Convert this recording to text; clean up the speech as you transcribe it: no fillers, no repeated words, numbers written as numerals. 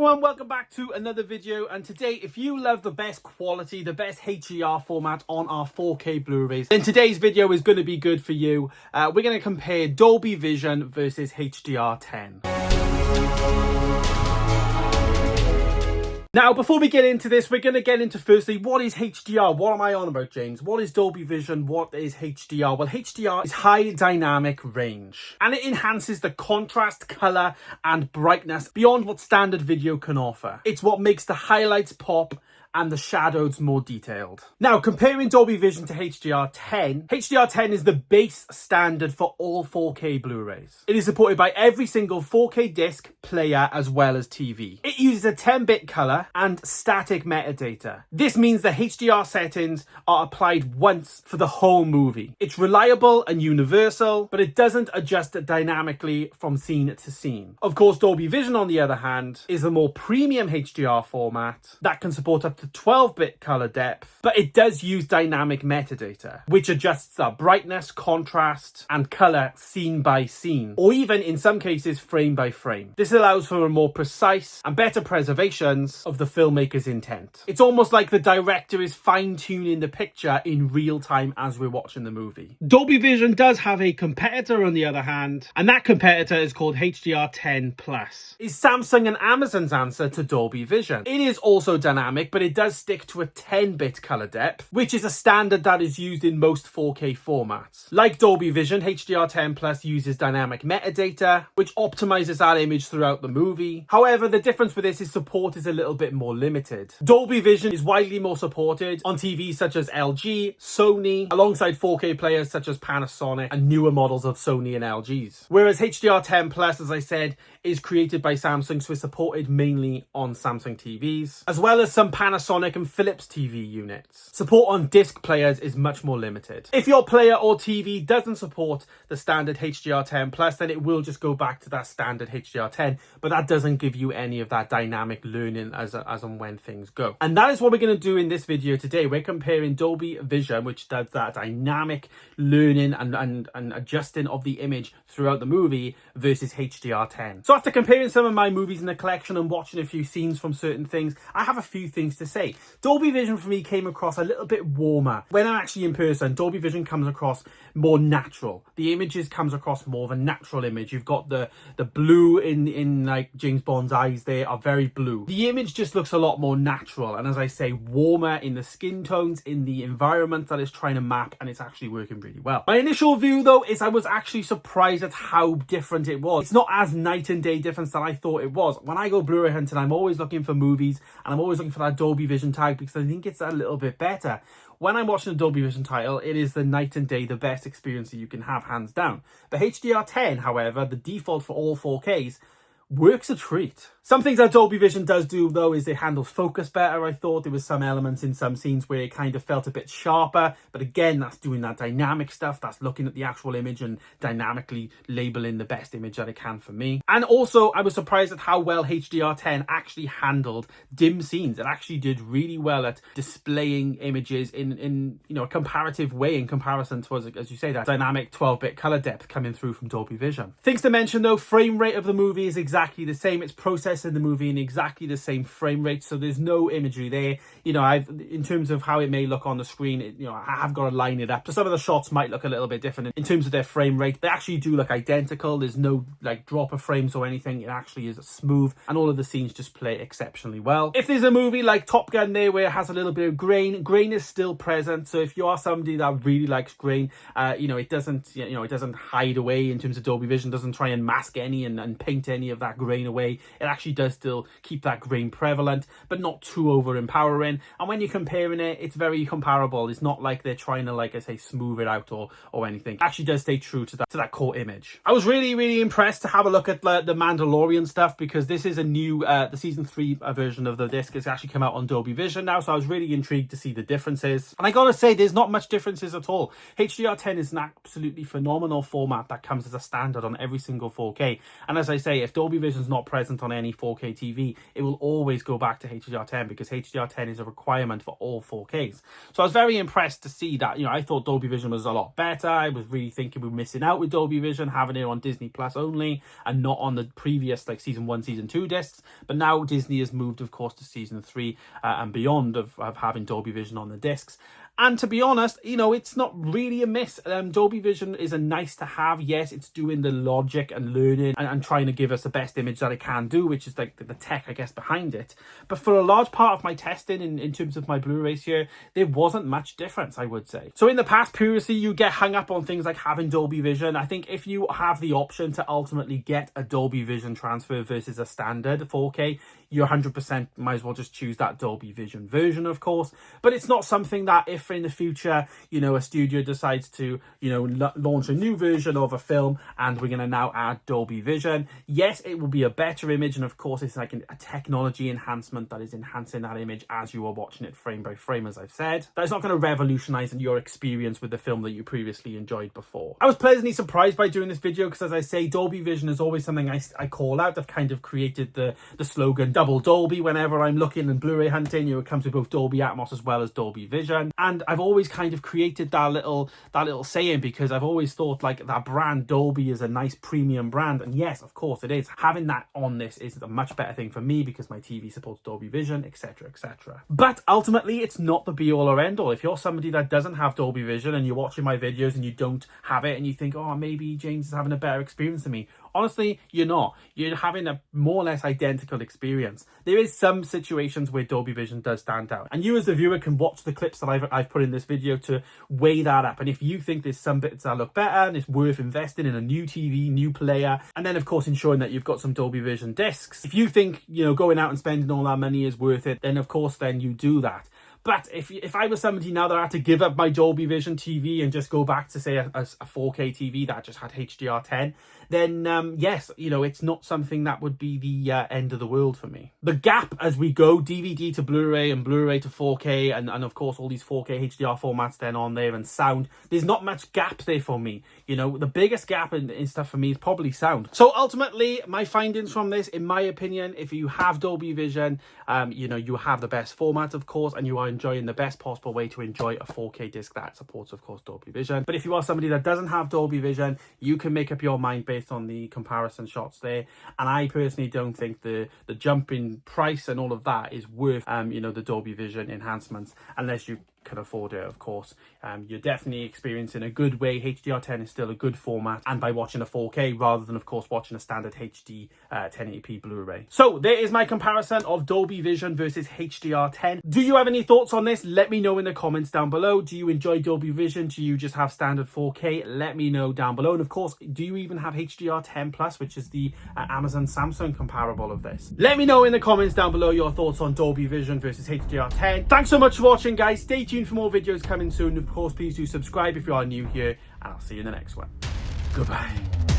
everyone, welcome back to another video. And today, if you love the best quality, the best HDR format on our 4K Blu-rays, then today's video is going to be good for you. We're going to compare Dolby Vision versus HDR10. Now, before we get into this, we're going to get into firstly, what is HDR? What am I on about, James? What is Dolby Vision? What is HDR? Well, HDR is high dynamic range, and it enhances the contrast, color, and brightness beyond what standard video can offer. It's what makes the highlights pop and the shadows more detailed. Now, comparing Dolby Vision to HDR10, HDR10 is the base standard for all 4K Blu-rays. It is supported by every single 4K disc, player, as well as TV. It uses a 10-bit color and static metadata. This means the HDR settings are applied once for the whole movie. It's reliable and universal, but it doesn't adjust dynamically from scene to scene. Of course, Dolby Vision, on the other hand, is a more premium HDR format that can support up to 12-bit color depth, but it does use dynamic metadata, which adjusts the brightness, contrast, and color scene by scene, or even in some cases frame by frame. This allows for a more precise and better preservations of the filmmaker's intent. It's almost like the director is fine-tuning the picture in real time as we're watching the movie. Dolby Vision does have a competitor, on the other hand, and that competitor is called HDR10 Plus. It's Samsung and Amazon's answer to Dolby Vision. It is also dynamic, but it does stick to a 10-bit color depth, which is a standard that is used in most 4K formats. Like Dolby Vision, HDR10 Plus uses dynamic metadata, which optimizes that image throughout the movie. However, the difference with this is support is a little bit more limited. Dolby Vision is widely more supported on TVs such as LG, Sony, alongside 4K players such as Panasonic and newer models of Sony and LG's. Whereas HDR10 Plus, as I said, is created by Samsung, so it's supported mainly on Samsung TVs, as well as some Panasonic and Philips TV units. Support on disc players is much more limited. If your player or TV doesn't support the standard HDR10 Plus, then it will just go back to that standard HDR10, but that doesn't give you any of that dynamic learning as and when things go. And that is what we're going to do in this video today. We're comparing Dolby Vision, which does that dynamic learning and adjusting of the image throughout the movie, versus HDR10. So after comparing some of my movies in the collection and watching a few scenes from certain things, I have a few things to say. Dolby Vision for me came across a little bit warmer. When I'm actually in person, Dolby Vision comes across more natural. The images comes across more of a natural image. You've got the blue in like James Bond's eyes there are very blue. The image just looks a lot more natural, and as I say, warmer in the skin tones, in the environment that it's trying to map, and it's actually working really well. My initial view though is I was actually surprised at how different it was. It's not as night and day difference that I thought it was. When I go Blu-ray hunting, I'm always looking for movies, and I'm always looking for that Dolby Vision tag because I think it's a little bit better. When I'm watching a Dolby Vision title, it is the night and day, the best experience that you can have, hands down. But HDR10, however, the default for all 4Ks, works a treat. Some things that Dolby Vision does do, though, is it handles focus better. I thought there was some elements in some scenes where it kind of felt a bit sharper. But again, that's doing that dynamic stuff. That's looking at the actual image and dynamically labeling the best image that it can for me. And also, I was surprised at how well HDR10 actually handled dim scenes. It actually did really well at displaying images in a comparative way in comparison to, as you say, that dynamic 12-bit color depth coming through from Dolby Vision. Things to mention, though, frame rate of the movie is exactly the same. It's processed in the movie in exactly the same frame rate, so there's no imagery there. In terms of how it may look on the screen, I have got to line it up. So some of the shots might look a little bit different in terms of their frame rate. They actually do look identical. There's no like drop of frames or anything. It actually is smooth, and all of the scenes just play exceptionally well. If there's a movie like Top Gun there where it has a little bit of grain is still present. So if you are somebody that really likes grain, it doesn't hide away in terms of Dolby Vision, doesn't try and mask any and paint any of that grain away. It actually does still keep that grain prevalent, but not too over empowering. And when you're comparing it, it's very comparable. It's not like they're trying to, like I say, smooth it out or anything. It actually does stay true to that core image. I was really, really impressed to have a look at the Mandalorian stuff, because this is a new the season 3 version of the disc. It's actually come out on Dolby Vision now, so I was really intrigued to see the differences. And I gotta say, there's not much differences at all. HDR10 is an absolutely phenomenal format that comes as a standard on every single 4K. And as I say, if Dolby Vision's not present on any any 4K TV, it will always go back to HDR10 because HDR10 is a requirement for all 4Ks. So I was very impressed to see that. You know, I thought Dolby Vision was a lot better. I was really thinking we were missing out with Dolby Vision, having it on Disney Plus only and not on the previous like season 1, season 2 discs. But now Disney has moved, of course, to season 3 and beyond of having Dolby Vision on the discs. And to be honest, you know, it's not really a miss. Dolby Vision is a nice to have. Yes, it's doing the logic and learning and trying to give us the best image that it can do, which is like the tech, I guess, behind it. But for a large part of my testing in terms of my Blu-rays here, there wasn't much difference, I would say. So in the past, previously, you get hung up on things like having Dolby Vision. I think if you have the option to ultimately get a Dolby Vision transfer versus a standard 4K, you 100% might as well just choose that Dolby Vision version, of course. But it's not something that if in the future, you know, a studio decides to, you know, launch a new version of a film and we're going to now add Dolby Vision, yes, it will be a better image. And of course, it's like a technology enhancement that is enhancing that image as you are watching it frame by frame, as I've said. That is not going to revolutionize your experience with the film that you previously enjoyed before. I was pleasantly surprised by doing this video because, as I say, Dolby Vision is always something I call out. I've kind of created the slogan double Dolby whenever I'm looking and Blu-ray hunting. You know, it comes with both Dolby Atmos as well as Dolby Vision. And I've always kind of created that little saying because I've always thought like that brand Dolby is a nice premium brand. And yes, of course it is. Having that on this is a much better thing for me because my TV supports Dolby Vision, etc, etc. But ultimately, it's not the be all or end all. If you're somebody that doesn't have Dolby Vision and you're watching my videos and you don't have it and you think, oh, maybe James is having a better experience than me. Honestly, you're not. You're having a more or less identical experience. There is some situations where Dolby Vision does stand out. And you as the viewer can watch the clips that I've put in this video to weigh that up. And if you think there's some bits that look better and it's worth investing in a new TV, new player, and then of course ensuring that you've got some Dolby Vision discs. If you think, you know, going out and spending all that money is worth it, then of course then you do that. But if I was somebody now that I had to give up my Dolby Vision TV and just go back to, say, a 4K TV that just had HDR10, then yes, you know, it's not something that would be the end of the world for me. The gap as we go DVD to Blu-ray and Blu-ray to 4K and of course all these 4K HDR formats then on there and sound, there's not much gap there for me. You know, the biggest gap in stuff for me is probably sound. So ultimately, my findings from this, in my opinion, if you have Dolby Vision, you know, you have the best format, of course, and you are enjoying the best possible way to enjoy a 4K disc that supports, of course, Dolby Vision. But if you are somebody that doesn't have Dolby Vision, you can make up your mind based on the comparison shots there. And I personally don't think the jump in price and all of that is worth, you know, the Dolby Vision enhancements unless you can afford it, of course. You're definitely experiencing a good way. HDR10 is still a good format, and by watching a 4K rather than, of course, watching a standard HD 1080p Blu-ray. So there is my comparison of Dolby Vision versus HDR10. Do you have any thoughts on this? Let me know in the comments down below. Do you enjoy Dolby Vision? Do you just have standard 4K? Let me know down below. And of course, do you even have HDR10 Plus, which is the Amazon Samsung comparable of this? Let me know in the comments down below your thoughts on Dolby Vision versus HDR10. Thanks so much for watching, guys. Stay tuned for more videos coming soon. Of course, please do subscribe if you are new here, and I'll see you in the next one. Goodbye.